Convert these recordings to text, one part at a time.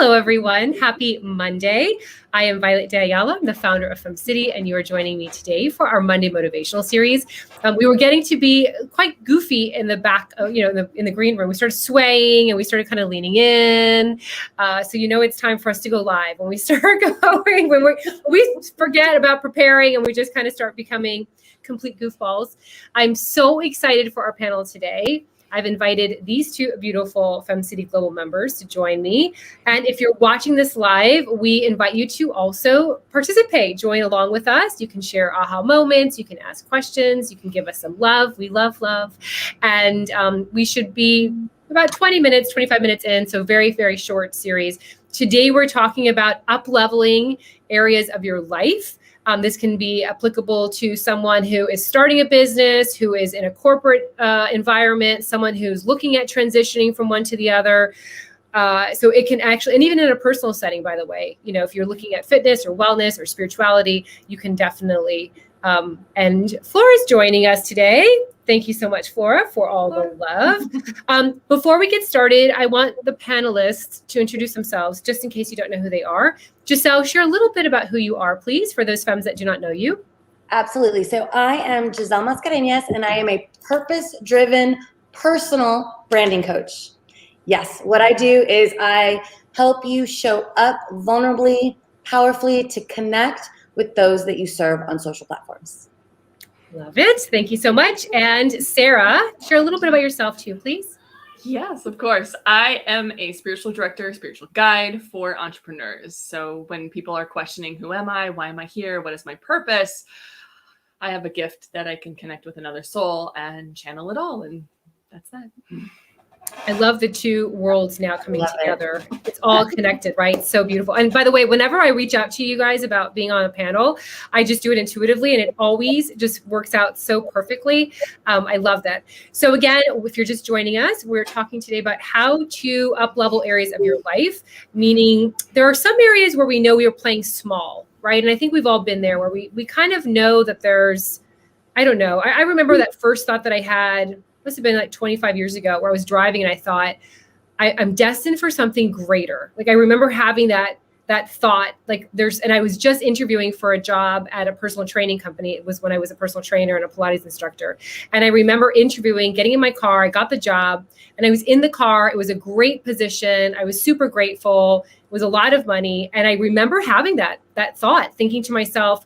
Hello, everyone. Happy Monday. I am Violette Ayala. I'm the founder of FemCity, and you are joining me today for our Monday motivational series. We were getting to be quite goofy in the back, in the green room. We started swaying and we started kind of leaning in. So it's time for us to go live. When we start going, when we forget about preparing and we just kind of start becoming complete goofballs. I'm so excited for our panel today. I've invited these two beautiful FemCity Global members to join me. And if you're watching this live, we invite you to also participate, join along with us. You can share aha moments, you can ask questions, you can give us some love. We love love. And we should be about 20 minutes, 25 minutes in, so very, very short series. Today, we're talking about up-leveling areas of your life. This can be applicable to someone who is starting a business, who is in a corporate environment, someone who's looking at transitioning from one to the other. So it can actually, and even in a personal setting, by the way, if you're looking at fitness or wellness or spirituality, you can definitely, and Flora's joining us today. Thank you so much, Flora, for all the love. Before we get started, I want the panelists to introduce themselves, just in case you don't know who they are. Giselle, share a little bit about who you are, please, for those femmes that do not know you. Absolutely. So I am Giselle Mascarenhas, and I am a purpose-driven personal branding coach. Yes, what I do is I help you show up vulnerably, powerfully to connect with those that you serve on social platforms. Love it. Thank you so much. And Sarah, share a little bit about yourself too, please. Yes, of course. I am a spiritual director, spiritual guide for entrepreneurs. So when people are questioning, who am I? Why am I here? What is my purpose? I have a gift that I can connect with another soul and channel it all. And that's that. I love the two worlds now coming together. It's all connected, right? So beautiful. And by the way, whenever I reach out to you guys about being on a panel, I just do it intuitively and it always just works out so perfectly. I love that. So again, if you're just joining us, we're talking today about how to up-level areas of your life, meaning there are some areas where we know we are playing small, right? And I think we've all been there where we kind of know that there's, I don't know. I remember that first thought that I had, must have been like 25 years ago, where I was driving and I thought, I'm destined for something greater. Like I remember having that thought, and I was just interviewing for a job at a personal training company. It was when I was a personal trainer and a Pilates instructor. And I remember interviewing, getting in my car, I got the job and I was in the car. It was a great position. I was super grateful. It was a lot of money. And I remember having that thought, thinking to myself,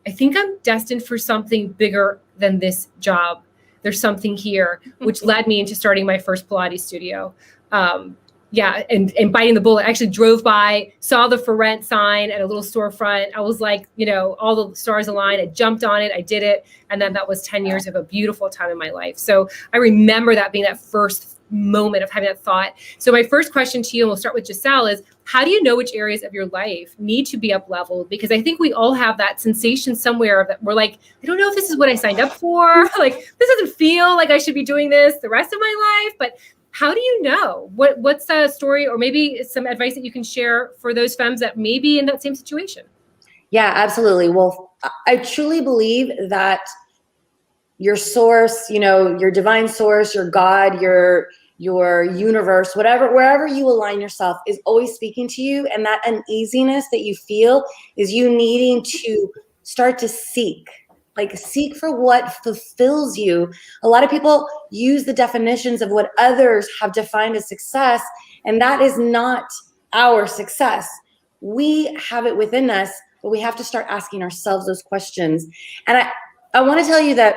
I think I'm destined for something bigger than this job. There's something here, which led me into starting my first Pilates studio. And biting the bullet. I actually drove by, saw the for rent sign at a little storefront. I was like, all the stars aligned. I jumped on it. I did it. And then that was 10 years of a beautiful time in my life. So I remember that being that first moment of having that thought. So my first question to you, and we'll start with Giselle, is how do you know which areas of your life need to be up leveled? Because I think we all have that sensation somewhere that we're like, I don't know if this is what I signed up for. Like, this doesn't feel like I should be doing this the rest of my life. But how do you know? What's the story or maybe some advice that you can share for those femmes that may be in that same situation? Yeah, absolutely. Well, I truly believe that your source, your divine source, your God, your universe, wherever you align yourself is always speaking to you. And that uneasiness that you feel is you needing to start to seek for what fulfills you. A lot of people use the definitions of what others have defined as success, and that is not our success. We have it within us, but we have to start asking ourselves those questions. And I want to tell you that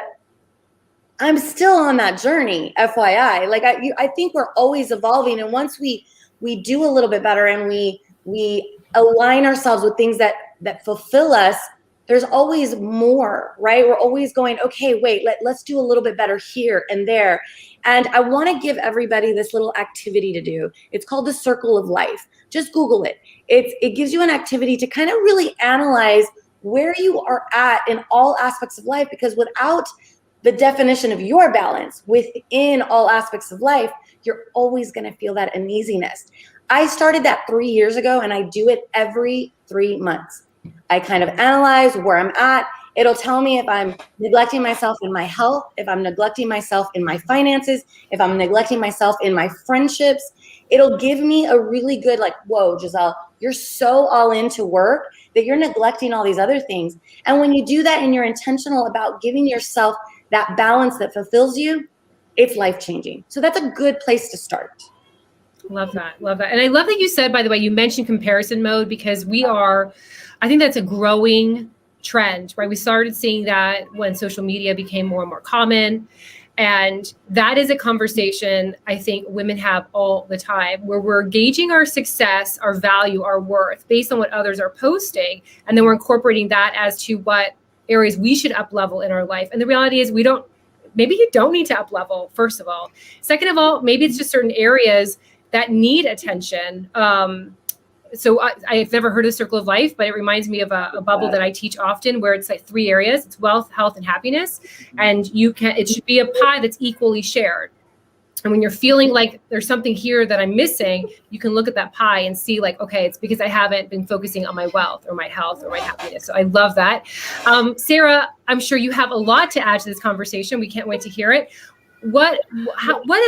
I'm still on that journey, FYI. I think we're always evolving. And once we do a little bit better and we align ourselves with things that fulfill us, there's always more, right? We're always going, okay, wait, let's do a little bit better here and there. And I want to give everybody this little activity to do. It's called the Circle of Life. Just Google it. It gives you an activity to kind of really analyze where you are at in all aspects of life, because without the definition of your balance within all aspects of life, you're always going to feel that uneasiness. I started that 3 years ago, and I do it every 3 months. I kind of analyze where I'm at, It'll tell me if I'm neglecting myself in my health, if I'm neglecting myself in my finances, if I'm neglecting myself in my friendships. It'll give me a really good, like, whoa, Giselle, you're so all into work that you're neglecting all these other things. And when you do that and you're intentional about giving yourself that balance that fulfills you, it's life-changing. So that's a good place to start. Love that. Love that. And I love that you said, by the way, you mentioned comparison mode, because I think that's a growing trend, right? We started seeing that when social media became more and more common. And that is a conversation I think women have all the time, where we're gauging our success, our value, our worth based on what others are posting. And then we're incorporating that as to what areas we should up level in our life. And the reality is maybe you don't need to up level, first of all. Second of all, maybe it's just certain areas that need attention. So I've never heard of the circle of life, but it reminds me of a bubble that I teach often, where it's like 3 areas. It's wealth, health, and happiness. And it should be a pie that's equally shared. And when you're feeling like there's something here that I'm missing, you can look at that pie and see, like, okay, it's because I haven't been focusing on my wealth or my health or my happiness. So I love that. Sarah, I'm sure you have a lot to add to this conversation. We can't wait to hear it. What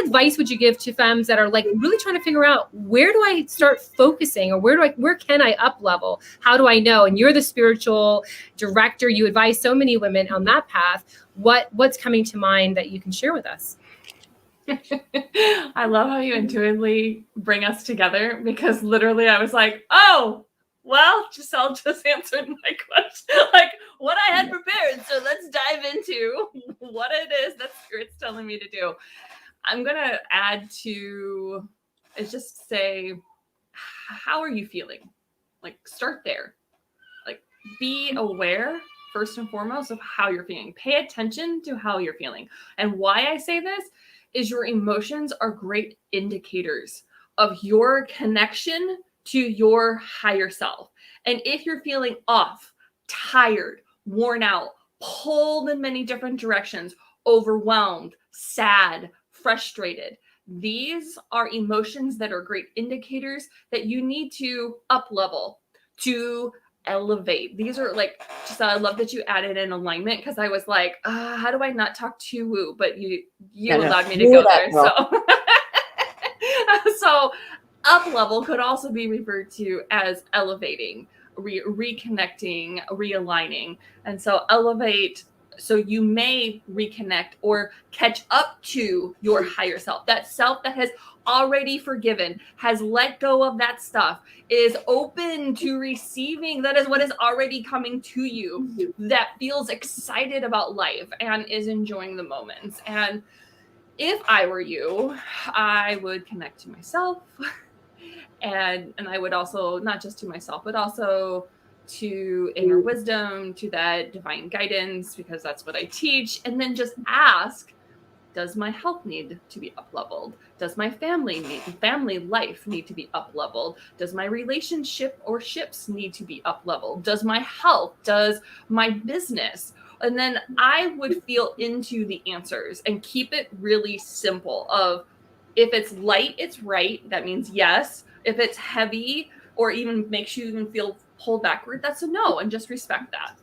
advice would you give to femmes that are like really trying to figure out, where do I start focusing, or where can I up level? How do I know? And you're the spiritual director. You advise so many women on that path. What's coming to mind that you can share with us? I love how you intuitively bring us together, because literally I was like, oh, well, Giselle just answered my question, like what I had prepared. So let's dive into what it is that Spirit's telling me to do. I'm going to add to, it's just say, how are you feeling? Like, start there. Like, be aware first and foremost of how you're feeling. Pay attention to how you're feeling. And why I say this is your emotions are great indicators of your connection to your higher self. And if you're feeling off, tired, worn out, pulled in many different directions, overwhelmed, sad, frustrated, these are emotions that are great indicators that you need to up level, to elevate. These are like, just I love that you added in alignment, because I was like, how do I not talk too woo? But you allowed me to go there. So up level could also be referred to as elevating, reconnecting, realigning. And so elevate, so you may reconnect or catch up to your higher self, that self that has already forgiven, has let go of that stuff, is open to receiving. That is what is already coming to you, that feels excited about life and is enjoying the moments. And if I were you, I would connect to myself. And I would also, not just to myself, but also to inner wisdom, to that divine guidance, because that's what I teach. And then just ask, does my health need to be up leveled? Does my family life need to be up leveled? Does my relationship or ships need to be up leveled? Does my health? Does my business? And then I would feel into the answers and keep it really simple of, if it's light, it's right. That means yes. If it's heavy or even makes you even feel pulled backward, that's a no, and just respect that.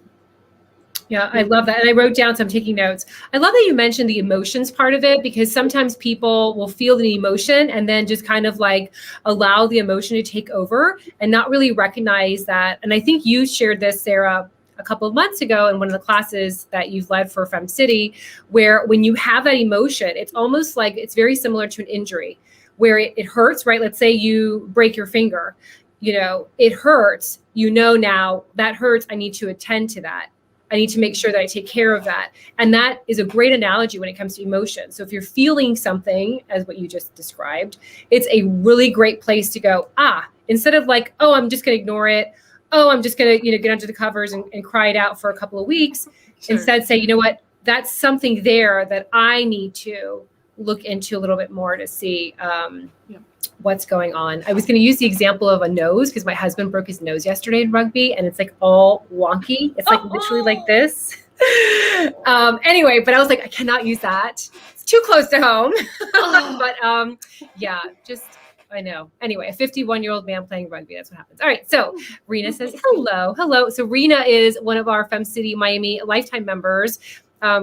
Yeah, I love that. And I wrote down, so I'm taking notes. I love that you mentioned the emotions part of it, because sometimes people will feel the emotion and then just kind of like allow the emotion to take over and not really recognize that. And I think you shared this, Sarah, a couple of months ago in one of the classes that you've led for FemCity, where when you have that emotion, it's almost like it's very similar to an injury where it hurts, right? Let's say you break your finger, it hurts, now that hurts. I need to attend to that. I need to make sure that I take care of that. And that is a great analogy when it comes to emotion. So if you're feeling something, as what you just described, it's a really great place to go, instead of like, oh, I'm just going to ignore it. Oh, I'm just going to, get under the covers and cry it out for a couple of weeks. Sure. Instead, say, you know what, that's something there that I need to look into a little bit more to see what's going on. I was going to use the example of a nose, because my husband broke his nose yesterday in rugby, and it's like all wonky. It's like literally like this. Anyway, but I was like, I cannot use that. It's too close to home. But just I know. Anyway, a 51-year-old man playing rugby. That's what happens. All right. So Rena says, hello. Hello. So Rena is one of our FemCity Miami lifetime members.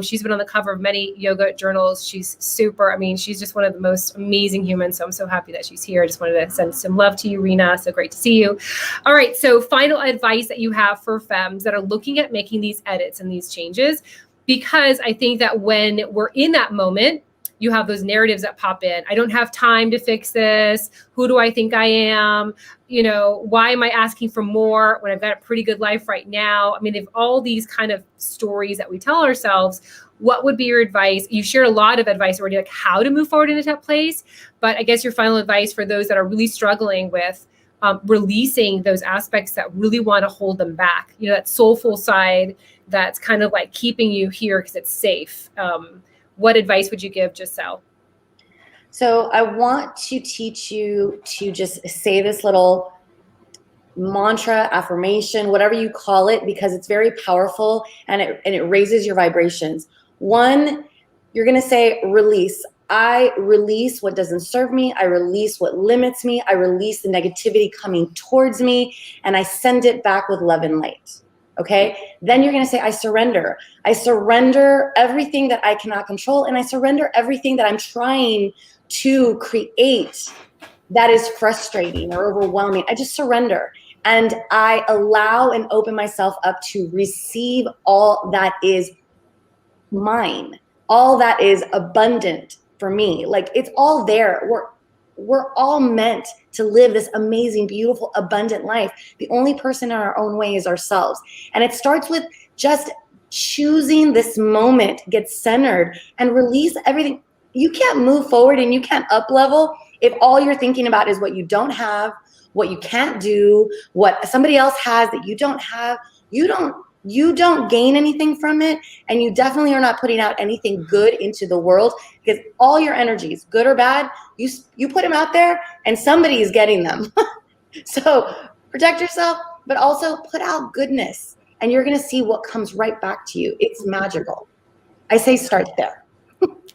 She's been on the cover of many yoga journals. She's super. I mean, she's just one of the most amazing humans. So I'm so happy that she's here. I just wanted to send some love to you, Rena. So great to see you. All right. So final advice that you have for femmes that are looking at making these edits and these changes, because I think that when we're in that moment, you have those narratives that pop in. I don't have time to fix this. Who do I think I am? You know, why am I asking for more when I've got a pretty good life right now? I mean, if all these kind of stories that we tell ourselves, what would be your advice? You shared a lot of advice already, like how to move forward in a tough place. But I guess your final advice for those that are really struggling with releasing those aspects that really want to hold them back, you know, that soulful side that's kind of like keeping you here because it's safe. What advice would you give, Giselle? So I want to teach you to just say this little mantra, affirmation, whatever you call it, because it's very powerful and it raises your vibrations. One, you're going to say release. I release what doesn't serve me. I release what limits me. I release the negativity coming towards me, and I send it back with love and light. Okay. Then you're going to say, I surrender. I surrender everything that I cannot control. And I surrender everything that I'm trying to create that is frustrating or overwhelming. I just surrender. And I allow and open myself up to receive all that is mine, all that is abundant for me. Like it's all there. We're all meant to live this amazing, beautiful, abundant life. The only person in our own way is ourselves. And it starts with just choosing this moment, get centered, and release everything. You can't move forward and you can't up level if all you're thinking about is what you don't have, what you can't do, what somebody else has that you don't have. You don't gain anything from it, and you definitely are not putting out anything good into the world, because all your energies, good or bad, you put them out there and somebody is getting them. So protect yourself, but also put out goodness, and you're going to see what comes right back to you. It's magical. I say start there.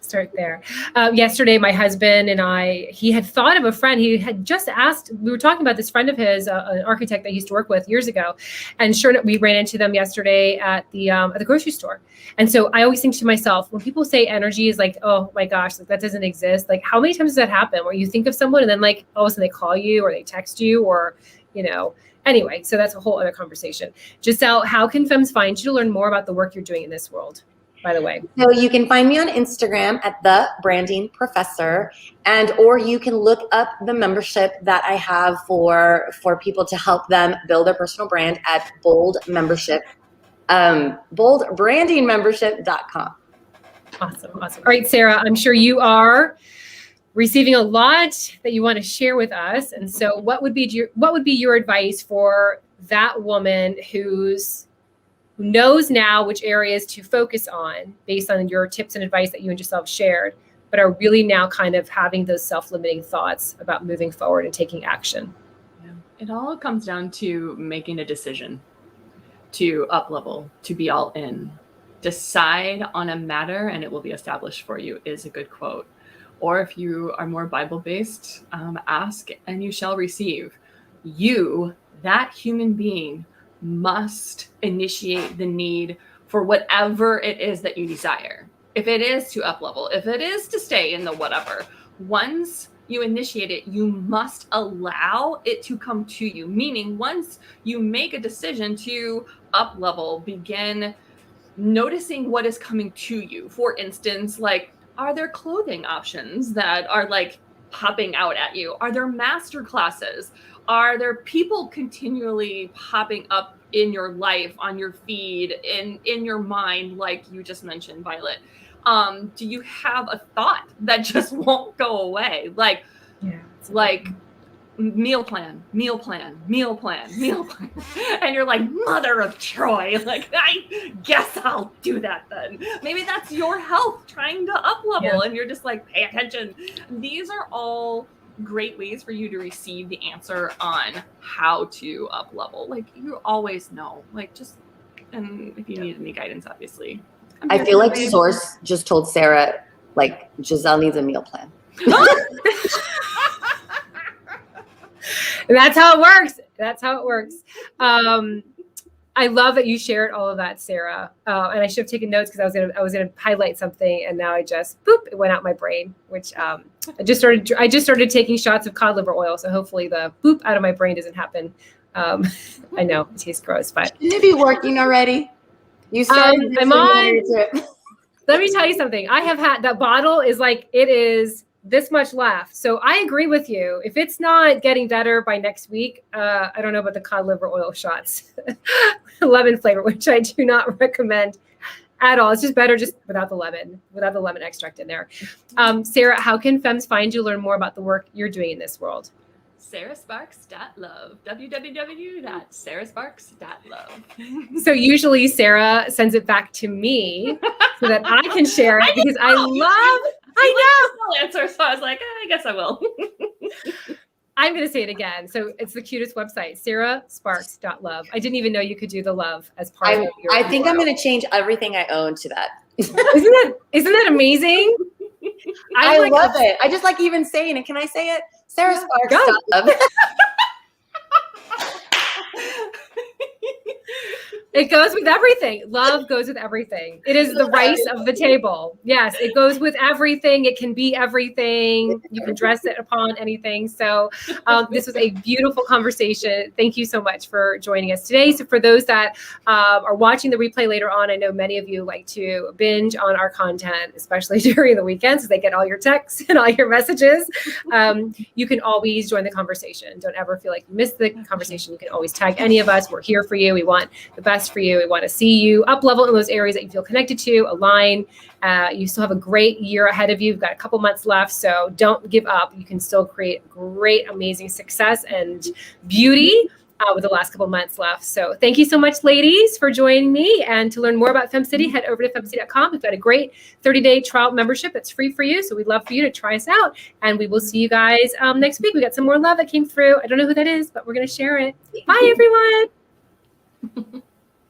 Start there. Yesterday, my husband and he had thought of a friend. He had just asked, we were talking about this friend of his, an architect that he used to work with years ago. And sure enough, we ran into them yesterday at the grocery store. And so I always think to myself, when people say energy is like, oh my gosh, like that doesn't exist. Like how many times does that happen where you think of someone and then like all of a sudden they call you or they text you or, you know, anyway, so that's a whole other conversation. Giselle, how can femmes find you to learn more about the work you're doing in this world? By the way. So you can find me on Instagram at The Branding Professor, or you can look up the membership that I have for people to help them build their personal brand at Bold Membership, boldbrandingmembership.com. Awesome. All right, Sarah, I'm sure you are receiving a lot that you want to share with us. And so what would be your advice for that woman who knows now which areas to focus on based on your tips and advice that you and Giselle shared, but are really now kind of having those self-limiting thoughts about moving forward and taking action? Yeah. It all comes down to making a decision to up level, to be all in. Decide on a matter and it will be established for you is a good quote. Or if you are more Bible-based, ask and you shall receive. You, that human being, must initiate the need for whatever it is that you desire. If it is to up level, if it is to stay in the whatever, once you initiate it, you must allow it to come to you. Meaning once you make a decision to up level, begin noticing what is coming to you. For instance, like, are there clothing options that are like popping out at you? Are there master classes? Are there people continually popping up in your life, on your feed, in your mind, like you just mentioned, Violet? Do you have a thought that just won't go away? Like meal plan. And you're like, mother of Troy, like, I guess I'll do that then. Maybe that's your health trying to up level, and you're just like, pay attention. These are all great ways for you to receive the answer on how to up level. Like, you always know, like, just, and if you need any guidance, obviously. I feel like Source just told Sarah, like, Giselle needs a meal plan. And that's how it works. That's how it works. I love that you shared all of that, Sarah. And I should have taken notes because I was gonna highlight something, and now I just it went out my brain. Which I just started taking shots of cod liver oil, so hopefully the out of my brain doesn't happen. I know it tastes gross, but shouldn't it be working already? You started. I'm on. Let me tell you something. I have had that bottle is like it is this much left. So I agree with you. If it's not getting better by next week, I don't know about the cod liver oil shots, lemon flavor, which I do not recommend at all. It's just better just without the lemon extract in there. Sarah, how can femmes find you, learn more about the work you're doing in this world? sarahsparks.love, www.sarahsparks.love. So usually Sarah sends it back to me so that I can share it because I know. Answer, so I was like, I guess I will. I'm going to say it again. So it's the cutest website, sarahsparks.love. I didn't even know you could do the love as part of your I think I'm going to change everything I own to that. Isn't that amazing? I love it. I just like even saying it. Can I say it? sarahsparks.love. It goes with everything. Love goes with everything. It is the rice of the table. Yes, it goes with everything. It can be everything. You can dress it upon anything. So this was a beautiful conversation. Thank you so much for joining us today. So for those that are watching the replay later on, I know many of you like to binge on our content, especially during the weekends, so they get all your texts and all your messages. You can always join the conversation. Don't ever feel like you missed the conversation. You can always tag any of us. We're here for you. We want the best for you. We want to see you up level in those areas that you feel connected to, align. You still have a great year ahead of you. You've got a couple months left, so don't give up. You can still create great, amazing success and beauty with the last couple months left. So thank you so much, ladies, for joining me. And to learn more about FemCity, head over to femcity.com. We've got a great 30-day trial membership that's free for you. So we'd love for you to try us out. And we will see you guys next week. We got some more love that came through. I don't know who that is, but we're going to share it. Bye, everyone.